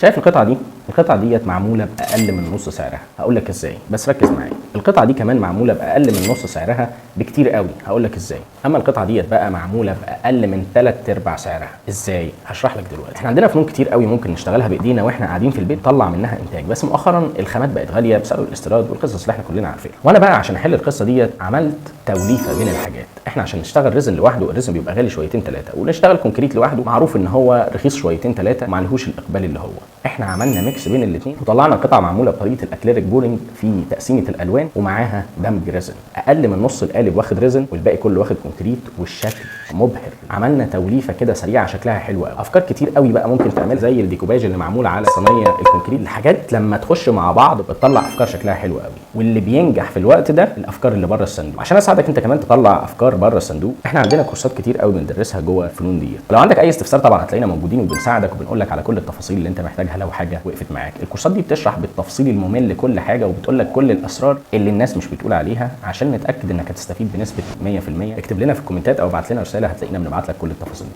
شايف القطعه دي؟ القطعه ديت معموله باقل من نص سعرها. هقول لك ازاي، بس ركز معايا. القطعه دي كمان معموله باقل من نص سعرها بكتير قوي. هقول لك ازاي. اما القطعه ديت بقى معموله باقل من 3/4 سعرها. ازاي؟ هشرح لك دلوقتي. احنا عندنا فنون كتير قوي ممكن نشتغلها بايدينا واحنا قاعدين في البيت نطلع منها انتاج، بس مؤخرا الخامات بقت غاليه بسبب الاستيراد والقصص اللي احنا كلنا عارفينها. وانا بقى عشان احل القصه ديت عملت توليفه بين الحاجات. احنا عشان نشتغل ريزن لوحده الريزن بيبقى غالي شويتين ثلاثه، ونشتغل كونكريت لوحده معروف ان هو رخيص شويتين ثلاثه ومعلهوش الاقبال اللي هو. احنا عملنا ميكس بين الاثنين وطلعنا قطعه معموله بطريقه الاكليريك بورنج في تقسيمه الالوان ومعاها دمج ريزن. اقل من نص القالب واخد ريزن والباقي كله واخد كونكريت، والشكل مبهر. عملنا توليفه كده سريعه شكلها حلو قوي. افكار كتير قوي بقى ممكن تعمل زي الديكوباج اللي معمول على صينيه الكونكريت. الحاجات لما تخش مع بعض بتطلع افكار شكلها حلو قوي، واللي بينجح في الوقت ده الافكار اللي بره الصندوق. عشان اساعدك انت كمان تطلع افكار بره الصندوق احنا عندنا كورسات كتير قوي بندرسها جوه الفنون دي. لو عندك اي استفسار طبعا هتلاقينا موجودين وبنساعدك وبنقول لك على كل التفاصيل اللي انت محتاجها لو حاجه وقفت معاك. الكورسات دي بتشرح بالتفصيل الممل كل حاجه وبتقول لك كل الاسرار اللي الناس مش بتقول عليها. عشان نتاكد انك هتستفيد بنسبه 100%، اكتب لنا في الكومنتات او ابعت لنا رساله هتلاقينا بنبعت لك كل التفاصيل.